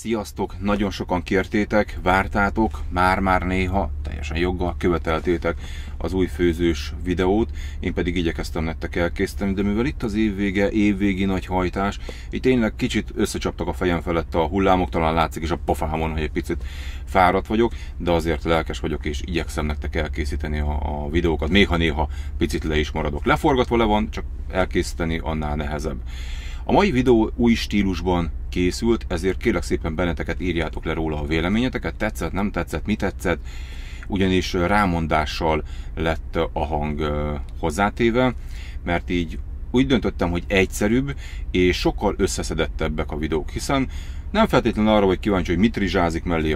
Sziasztok! Nagyon sokan kértétek, vártátok, már néha, teljesen joggal követeltétek az új főzős videót, én pedig igyekeztem nektek elkészíteni, de mivel itt az évvége, évvégi nagy hajtás, itt tényleg kicsit összecsaptak a fejem felett a hullámok, talán látszik is a pofámon, hogy egy picit fáradt vagyok, de azért lelkes vagyok és igyekszem nektek elkészíteni a videókat, néha picit le is maradok. Leforgatva le van, csak elkészíteni annál nehezebb. A mai videó új stílusban készült, ezért kérlek szépen benneteket, írjátok le róla a véleményeteket, tetszett, nem tetszett, mi tetszett, ugyanis rámondással lett a hang hozzátéve, mert így úgy döntöttem, hogy egyszerűbb és sokkal összeszedettebbek a videók, hiszen nem feltétlenül arra vagy kíváncsi, hogy mit rizsázik mellé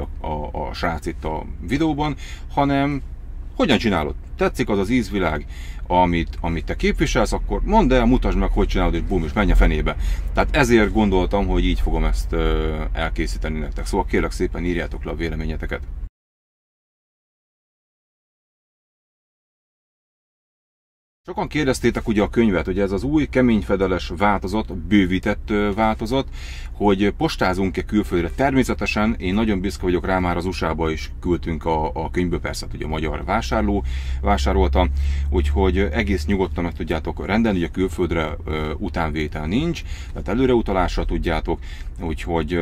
a srác itt a videóban, hanem hogyan csinálod? Tetszik az az ízvilág, amit te képviselsz, akkor mondd el, mutasd meg, hogy csinálod, és bum, és menj a fenébe. Tehát ezért gondoltam, hogy így fogom ezt elkészíteni nektek. Szóval kérlek szépen írjátok le a véleményeteket. Sokan kérdeztétek ugye a könyvet, hogy ez az új keményfedeles változat, bővített változat, hogy postázunk-e külföldre. Természetesen én nagyon büszke vagyok rá, már az USA-ba is küldtünk a könyvből, persze ugye a magyar vásárló vásárolta, úgyhogy egész nyugodtan meg tudjátok rendelni, ugye a külföldre utánvétel nincs, tehát előreutalásra tudjátok, úgyhogy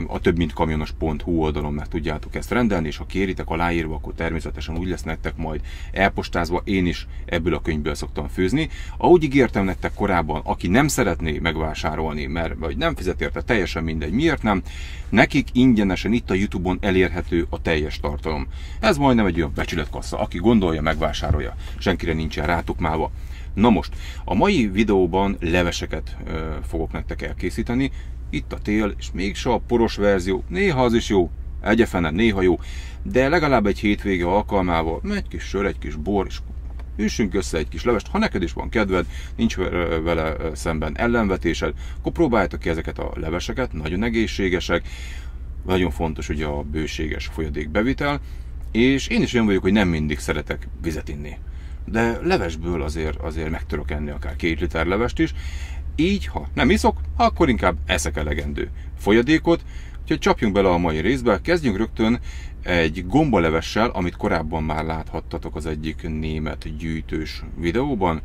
a többmintkamionos.hu oldalon meg tudjátok ezt rendelni, és ha kéritek aláírva, akkor természetesen úgy lesz nektek majd elpostázva, én is ebből a könyvből szoktam főzni. Ahogy ígértem nektek korábban, aki nem szeretné megvásárolni, mert vagy nem fizet érte, teljesen mindegy, miért nem, nekik ingyenesen itt a YouTube-on elérhető a teljes tartalom. Ez majdnem egy olyan becsületkassa, aki gondolja, megvásárolja, senkire nincsen rátukmálva. Na most, a mai videóban leveseket fogok nektek elkészíteni, itt a tél, és mégse a poros verzió, néha az is jó, egyefene, néha jó, de legalább egy hétvége alkalmával, egy kis sör, egy kis bor, és üssünk össze egy kis levest, ha neked is van kedved, nincs vele szemben ellenvetésed, akkor próbáljátok ki ezeket a leveseket, nagyon egészségesek, nagyon fontos ugye a bőséges folyadékbevitel, és én is olyan vagyok, hogy nem mindig szeretek vizet inni, de levesből azért meg tudok enni akár 2 liter levest is, így, ha nem iszok, akkor inkább eszek elegendő folyadékot, úgyhogy csapjunk bele a mai részbe, kezdjünk rögtön egy gombalevessel, amit korábban már láthattatok az egyik német gyűjtős videóban.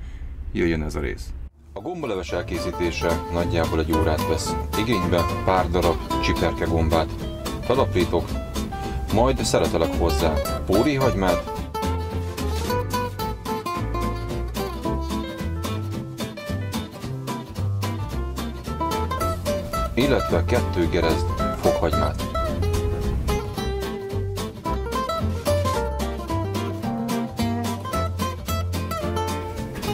Jöjjön ez a rész. A gombaleves elkészítése nagyjából egy órát vesz igénybe, pár darab csiperke gombát felaprítok, majd szeretelek hozzá póréhagymát, illetve 2 gerezd fokhagymát.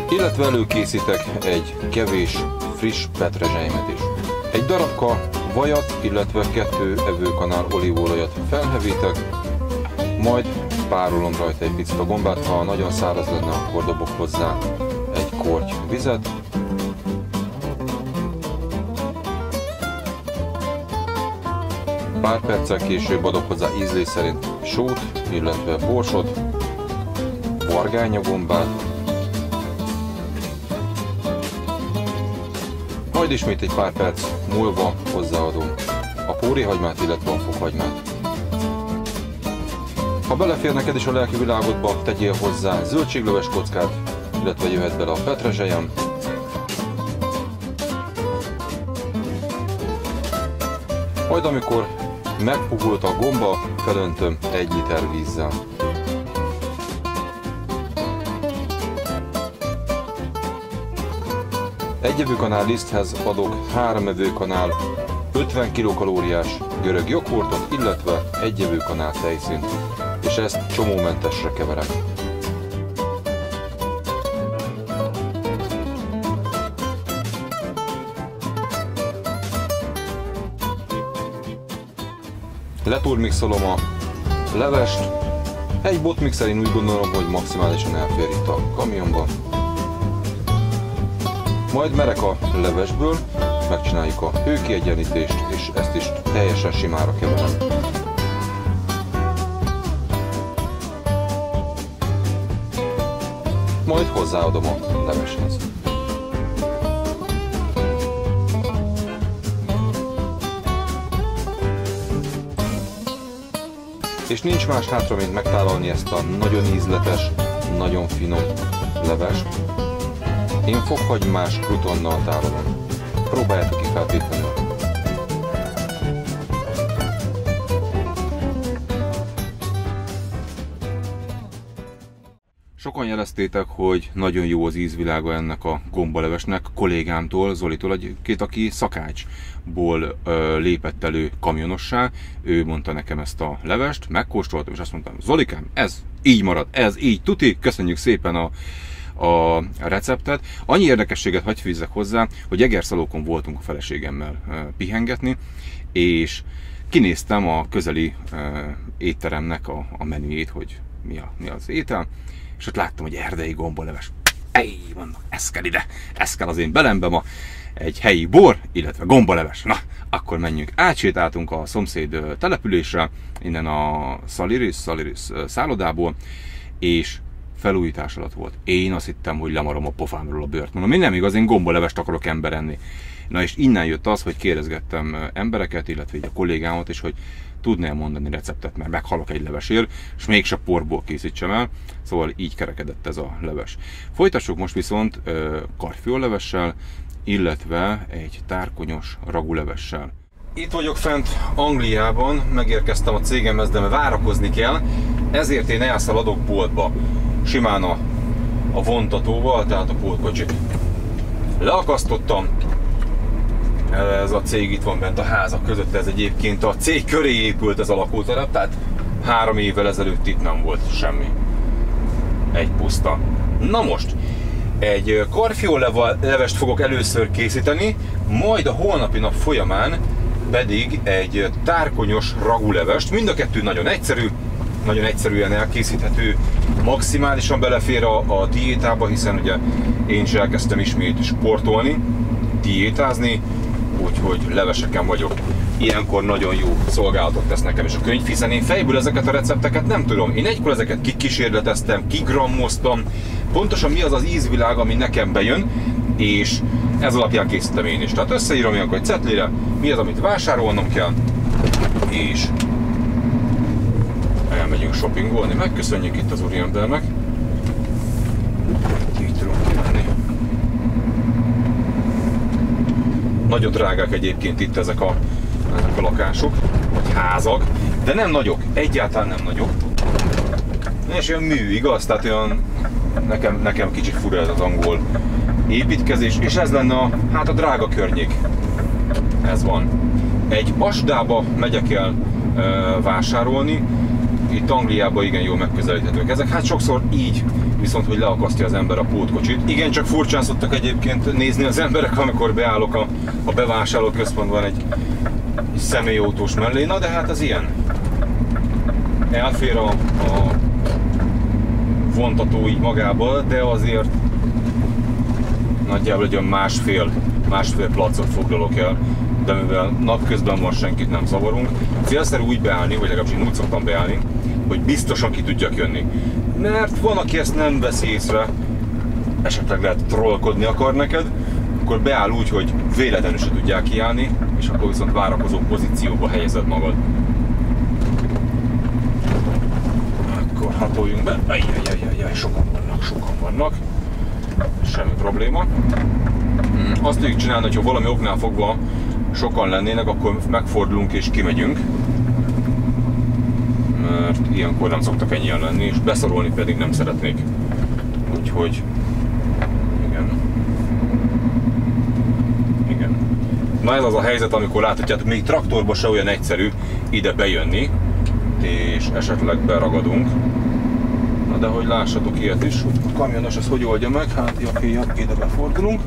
Illetve előkészítek egy kevés friss petrezselymet is. Egy darabka vajat, illetve 2 evőkanál olívaolajat felhevítek, majd párolom rajta egy picit a gombát, ha nagyon száraz lenne, akkor dobok hozzá egy korty vizet. Pár perccel később adok hozzá ízlés szerint sót, illetve borsot, vargányagombát, majd ismét egy pár perc múlva hozzáadom a póréhagymát, illetve a fokhagymát. Ha belefér neked is a lelki világodba, tegyél hozzá zöldségleves kockát, illetve jöhet bele a petrezselyem. Majd amikor megpuhult a gomba, felöntöm 1 liter vízzel. Egy evőkanál liszthez adok 3 evőkanál 50 kilokalóriás görög joghurtot, illetve 1 evőkanál tejszínt, és ezt csomómentesre keverem. Letúrmixolom a levest, egy botmixer én úgy gondolom, hogy maximálisan elfér itt a kamionba. Majd merek a levesből, megcsináljuk a hőkiegyenlítést, és ezt is teljesen simára keverem. Majd hozzáadom a leveshez. És nincs más hátra, mint megtálalni ezt a nagyon ízletes, nagyon finom levest. Én fokhagymás krutonnal tálalom. Próbáljátok ki feltétlenül. Sokan jeleztétek, hogy nagyon jó az ízvilága ennek a gombalevesnek, kollégámtól, Zolitól, aki Szakácsból lépett elő kamionossá. Ő mondta nekem ezt a levest, megkóstoltam, és azt mondtam, Zolikám, ez így marad, ez így tuti, köszönjük szépen a receptet. Annyi érdekességet hagy fűzzek hozzá, hogy Egerszalókon voltunk a feleségemmel pihengetni, és kinéztem a közeli étteremnek a menüjét, hogy mi az étel, és ott láttam, hogy erdei gombaleves. Mondom, ez kell ide, ez kell az én belembe ma, egy helyi bor, illetve gombaleves. Na, akkor menjünk. Átsétáltunk a szomszéd településre, innen a Szaliris szállodából, és felújítás alatt volt. Én azt hittem, hogy lemarom a pofámról a bőrt. Mondom, én nem igaz, én gombalevest akarok ember enni. Na és innen jött az, hogy kérdezgettem embereket, illetve így a kollégámat is, hogy tudnál mondani receptet, mert meghalok egy levesért, és mégse porból készítsem el. Szóval így kerekedett ez a leves. Folytassuk most viszont karfiolevessel, illetve egy tárkonyos ragulevessel. Itt vagyok fent Angliában, megérkeztem a cégemhez, de várakozni kell, ezért én elszaladok boltba. Simán a vontatóval, tehát a pótkocsit leakasztottam. Ez a cég itt van bent a házak között, ez egyébként a cég köré épült ez a lakótelep, tehát 3 évvel ezelőtt itt nem volt semmi. Egy puszta. Na most, egy karfiolevest fogok először készíteni, majd a holnapi nap folyamán pedig egy tárkonyos ragulevest. Mind a kettő nagyon egyszerű, nagyon egyszerűen elkészíthető, maximálisan belefér a diétába, hiszen ugye én is elkezdtem ismét sportolni, diétázni, úgyhogy leveseken vagyok. Ilyenkor nagyon jó szolgálatot tesz nekem is a könyv, hiszen én fejből ezeket a recepteket nem tudom. Én egykor ezeket kikísérleteztem, kigrammoztam, pontosan mi az az ízvilág, ami nekem bejön, és ez alapján készítem én is. Tehát összeírom ilyenkor egy cetlire, mi az, amit vásárolnom kell, és elmegyünk shoppingolni. Megköszönjük itt az úriembernek. Így tudunk kimenni. Nagyon drágák egyébként itt ezek a lakások, vagy házak, de nem nagyok, egyáltalán nem nagyok. És olyan mű, igaz? Tehát olyan, nekem kicsit fura ez az angol építkezés, és ez lenne a drága környék. Ez van. Egy Asdába megyek el vásárolni, itt Angliában igen jól megközelíthetők ezek. Hát sokszor így, viszont hogy leakasztja az ember a pótkocsit. Igen, csak furcsán szoktak egyébként nézni az emberek, amikor beállok a bevásárlóközpontban egy személyautós mellé. Na de hát ez ilyen. Elfér a vontató így magába, de azért nagyjából egy másfél placot foglalok el, de mivel napközben most senkit nem zavarunk, célszerű úgy beállni, vagy legalábbis én úgy szoktam beállni, hogy biztosan ki tudjak jönni. Mert van, aki ezt nem veszi észre, esetleg lehet trollkodni akar neked, akkor beáll úgy, hogy véletlenül se tudják kiállni, és akkor viszont várakozó pozícióba helyezed magad. Akkor hatoljunk be. Sokan vannak. Semmi probléma. Azt tudjuk csinálni, hogyha valami oknál fogva sokan lennének, akkor megfordulunk és kimegyünk. Mert ilyenkor nem szoktak ennyien lenni, és beszorolni pedig nem szeretnék. Úgyhogy... Igen. Na ez az a helyzet, amikor láthatjátok, még traktorba se olyan egyszerű ide bejönni, és esetleg beragadunk. Na de hogy lássatok ilyet is, a kamionos ezt hogy oldja meg, hát ide befordulunk,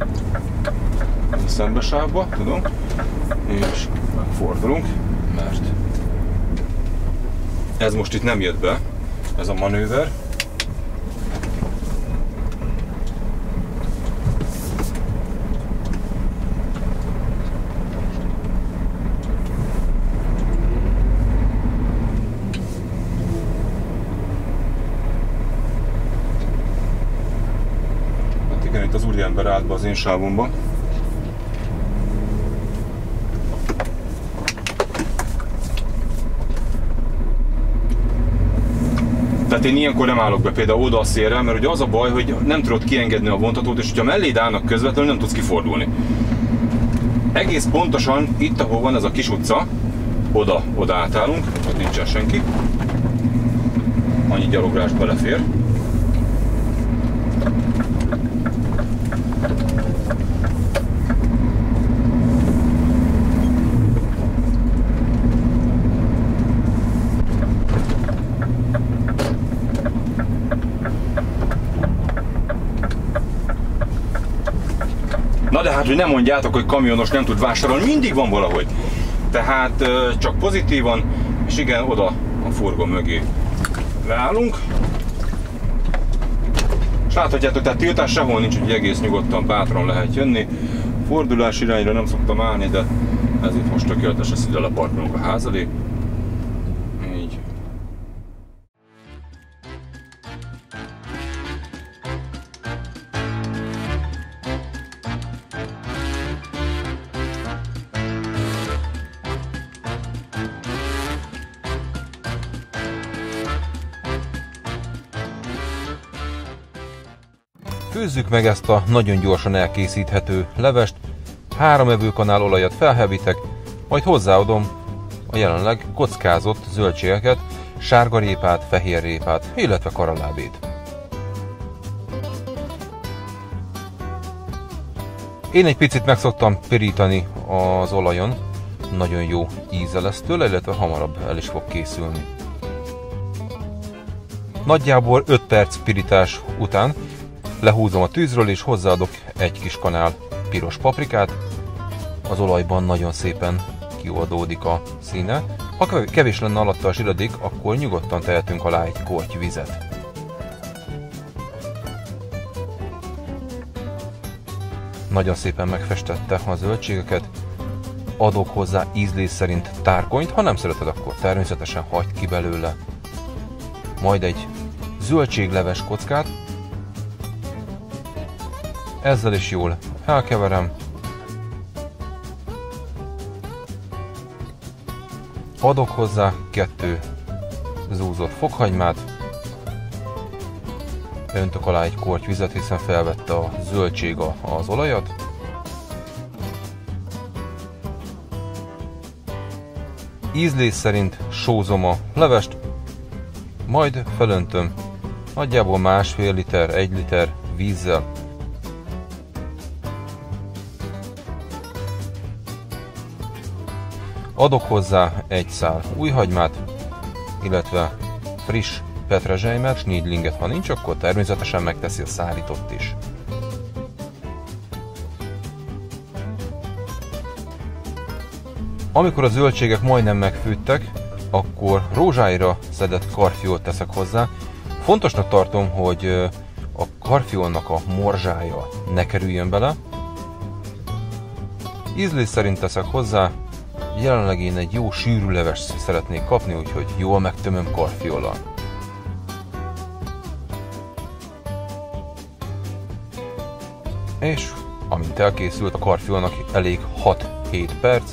a szembesávba, tudom, és megfordulunk, mert ez most itt nem jött be, ez a manőver. Hát igen, itt az úriember állt be az én sávomba. Tehát én ilyenkor nem állok be például oda a szélre, mert ugye az a baj, hogy nem tudod kiengedni a vontatót, és hogyha melléd állnak közvetlenül, nem tudsz kifordulni. Egész pontosan itt, ahol van ez a kis utca, oda átállunk, ott nincsen senki. Annyi gyaloglás belefér. Na de hát, hogy nem mondjátok, hogy kamionos nem tud vásárolni, mindig van valahogy. Tehát csak pozitívan, és igen, oda a furgon mögé leállunk. És láthatjátok, tehát tiltás sehol nincs, hogy egész nyugodtan, bátran lehet jönni. Fordulás irányra nem szoktam állni, de ez itt most tökéletes, ezt ide leparkolunk a ház elé. Így. Főzzük meg ezt a nagyon gyorsan elkészíthető levest, 3 evőkanál olajat felhevítek, majd hozzáadom a jelenleg kockázott zöldségeket, sárgarépát, fehérrépát, illetve karalábét. Én egy picit meg szoktam pirítani az olajon, nagyon jó íze lesz tőle, illetve hamarabb el is fog készülni. Nagyjából 5 perc pirítás után lehúzom a tűzről, és hozzáadok egy kis kanál piros paprikát. Az olajban nagyon szépen kioldódik a színe. Ha kevés lenne alatta a zsiradék, akkor nyugodtan tehetünk alá egy korty vizet. Nagyon szépen megfestette a zöldségeket. Adok hozzá ízlés szerint tárkonyt, ha nem szereted, akkor természetesen hagyd ki belőle. Majd egy zöldségleves kockát. Ezzel is jól elkeverem. Adok hozzá 2 zúzott fokhagymát. Öntök alá egy korty vizet, hiszen felvette a zöldség az olajat. Ízlés szerint sózom a levest, majd felöntöm nagyjából 1,5 liter, 1 liter vízzel. Adok hozzá egy szál újhagymát, illetve friss petrezselymet, snídlinget, ha nincs, akkor természetesen megteszi a szárított is. Amikor a zöldségek majdnem megfőttek, akkor rózsáira szedett karfiolt teszek hozzá. Fontosnak tartom, hogy a karfiolnak a morzsája ne kerüljön bele. Ízlés szerint teszek hozzá. Jelenleg én egy jó sűrű levest szeretnék kapni, úgyhogy jól megtömöm karfiollal. És amint elkészült, a karfiolnak elég 6-7 perc,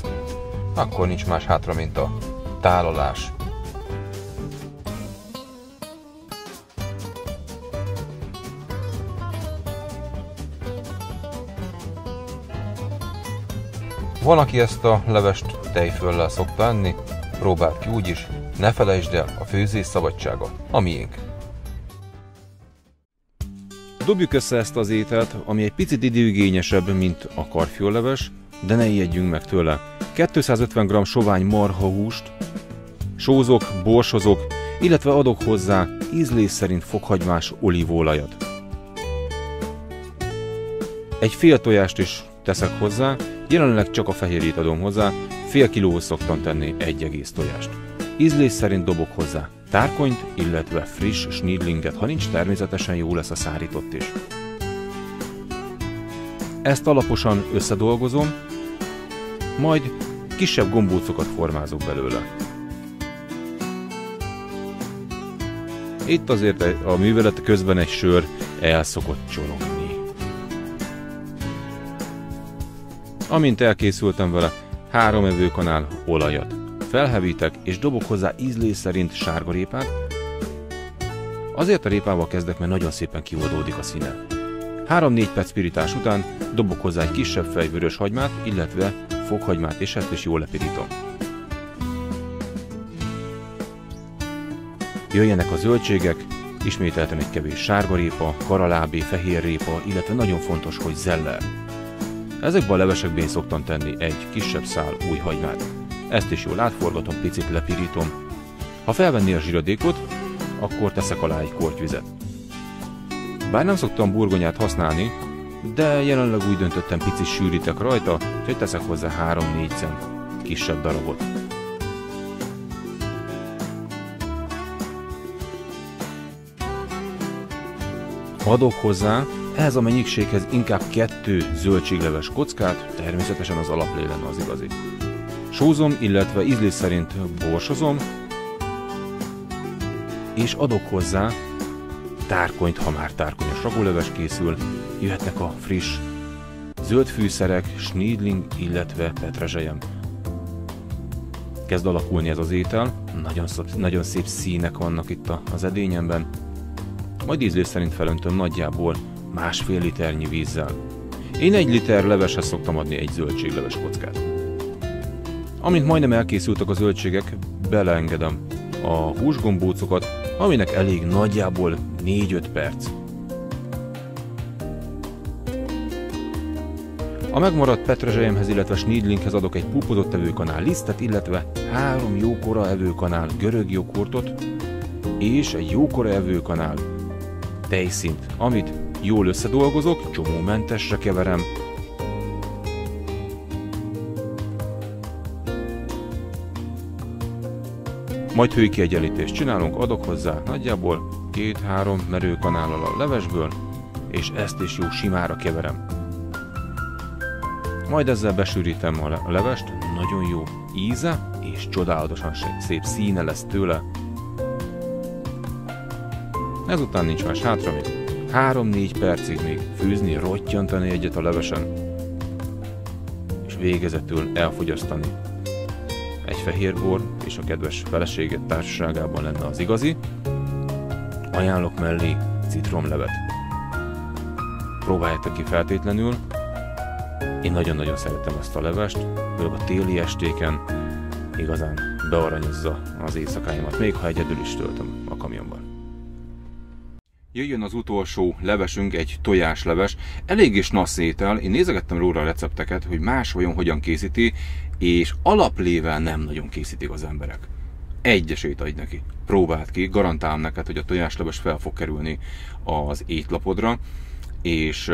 akkor nincs más hátra, mint a tálalás. Van, aki ezt a levest tejföllel szokta enni, próbáld ki úgy is, ne felejtsd el, a főzés szabadsága a miénk. Dobjuk össze ezt az ételt, ami egy picit időigényesebb, mint a karfiolleves, de ne ijedjünk meg tőle. 250 g sovány marhahúst, sózok, borsozok, illetve adok hozzá ízlés szerint fokhagymás olívaolajat. Egy fél tojást is teszek hozzá, jelenleg csak a fehérjét adom hozzá, fél kilóhoz szoktam tenni egy egész tojást. Ízlés szerint dobok hozzá tárkonyt, illetve friss snídlinget, ha nincs, természetesen jó lesz a szárított is. Ezt alaposan összedolgozom, majd kisebb gombócokat formázok belőle. Itt azért a művelet közben egy sör el szokott csorogni. Amint elkészültem vele, 3 evőkanál olajat felhevítek, és dobok hozzá ízlés szerint sárgarépát, Azért a répával kezdek, mert nagyon szépen kioldódik a színe. 3-4 perc pirítás után dobok hozzá egy kisebb fej vörös hagymát, illetve fokhagymát, és ezt is jól lepirítom. Jöjjenek a zöldségek, ismételten egy kevés sárgarépa, karalábé, fehérrépa, illetve nagyon fontos, hogy zeller. Ezekben a levesekben szoktam tenni egy kisebb szál új hagymát. Ezt is jól átforgatom, picit lepirítom. Ha felvenni a zsiradékot, akkor teszek alá egy kortyvizet. Bár nem szoktam burgonyát használni, de jelenleg úgy döntöttem, picit sűrítek rajta, úgyhogy teszek hozzá 3-4 cent kisebb darabot. Adok hozzá ehhez a mennyiséghez inkább 2 zöldségleves kockát, természetesen az alaplé lenne az igazi. Sózom, illetve ízlés szerint borsozom, és adok hozzá tárkonyt, ha már tárkonyos ragóleves készül, jöhetnek a friss zöld fűszerek, schniedling, illetve petrezselyem. Kezd alakulni ez az étel, nagyon szép színek vannak itt az edényemben, majd ízlés szerint felöntöm nagyjából 1,5 liternyi vízzel. Én 1 liter leveshez szoktam adni egy zöldségleves kockát. Amint majdnem elkészültek a zöldségek, beleengedem a húsgombócokat, aminek elég nagyjából 4-5 perc. A megmaradt petrezselyemhez, illetve schniedlinghez adok egy púpozott evőkanál lisztet, illetve 3 jókora evőkanál görög joghurtot és egy jókora evőkanál tejszínt, amit jól összedolgozok, csomómentesre keverem. Majd hőkiegyenlítést csinálunk, adok hozzá nagyjából 2-3 merőkanállal a levesből, és ezt is jó simára keverem. Majd ezzel besűrítem a levest, nagyon jó íze, és csodálatosan szép színe lesz tőle. Ezután nincs más hátra, mint 3-4 percig még főzni, rottyantani egyet a levesen, és végezetül elfogyasztani. Egy fehérbor és a kedves feleséget társaságában lenne az igazi. Ajánlok mellé citromlevet. Próbáljátok ki feltétlenül. Én nagyon-nagyon szeretem ezt a levest, főleg a téli estéken igazán bearanyozza az éjszakáimat, még ha egyedül is töltöm a kamionban. Jöjjön az utolsó levesünk, egy tojásleves. Elég is nassz étel, én nézegettem róla a recepteket, hogy más vajon hogyan készíti, és alaplével nem nagyon készítik az emberek. Egy esélyt adj neki, próbáld ki, garantálom neked, hogy a tojásleves fel fog kerülni az étlapodra, és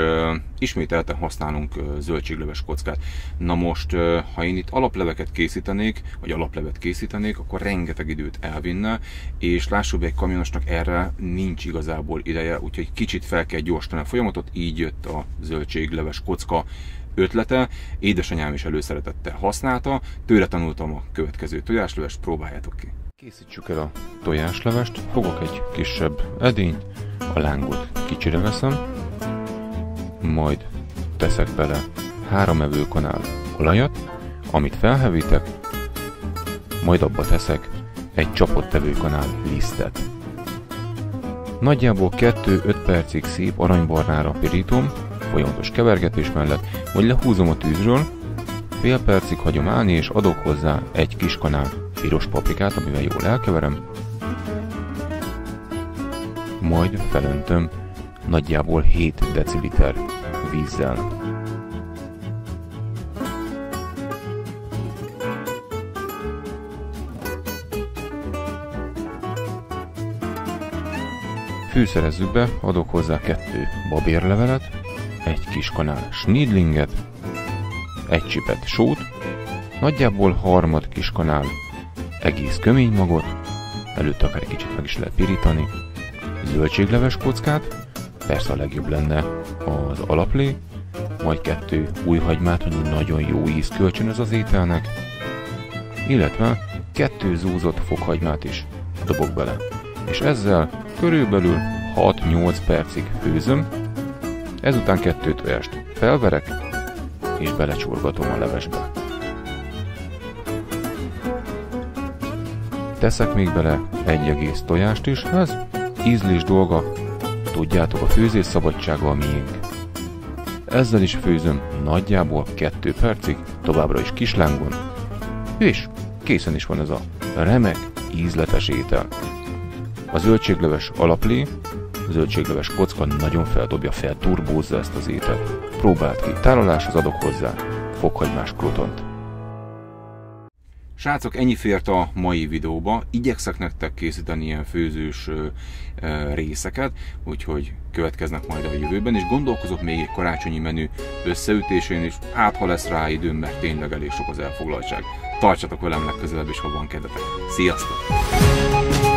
ismételten használunk zöldségleves kockát. Na most, ha én itt alapleveket készítenék, vagy alaplevet készítenék, akkor rengeteg időt elvinne, és lássuk be, egy kamionosnak erre nincs igazából ideje, úgyhogy kicsit fel kell gyorsítani a folyamatot, így jött a zöldségleves kocka ötlete. Édesanyám is előszeretettel használta, tőle tanultam a következő tojáslevest, próbáljátok ki. Készítsük el a tojáslevest, fogok egy kisebb edényt, a lángot kicsire veszem, majd teszek bele 3 evőkanál olajat, amit felhevítek, majd abba teszek egy csapott evőkanál lisztet. Nagyjából 2-5 percig szép aranybarnára pirítom, folyamatos kevergetés mellett, majd lehúzom a tűzről, fél percig hagyom állni, és adok hozzá egy kis kanál piros paprikát, amivel jól elkeverem, majd felöntöm nagyjából 7 deciliter vízzel. Fűszerezzük be, adok hozzá 2 babérlevelet, egy kis kanál schniedlinget, egy csipet sót, nagyjából harmad kis kanál egész köménymagot, előtte akár egy kicsit meg is lehet pirítani, zöldségleves kockát, persze a legjobb lenne az alaplé, majd 2 új hagymát, hogy nagyon jó ízt kölcsönöz az ételnek, illetve 2 zúzott fokhagymát is dobok bele. És ezzel körülbelül 6-8 percig főzöm, ezután 2 tojást felverek, és belecsorgatom a levesbe. Teszek még bele egy egész tojást is, ez ízlés dolga, tudjátok, a főzés szabadsága a miénk. Ezzel is főzöm nagyjából 2 percig, továbbra is kislángon, és készen is van ez a remek, ízletes étel. A zöldségleves alaplé, a zöldségleves kocka nagyon feldobja, felturbózza ezt az ételt. Próbáld ki, tálaláshoz adok hozzá fokhagymás krotont. Srácok, ennyi fért a mai videóba. Igyekszek nektek készíteni ilyen főzős részeket, úgyhogy következnek majd a jövőben, és gondolkozok még egy karácsonyi menü összeütésén is, hát ha lesz rá időm, mert tényleg elég sok az elfoglaltság. Tartsatok velem legközelebb is, ha van kedvetek. Sziasztok!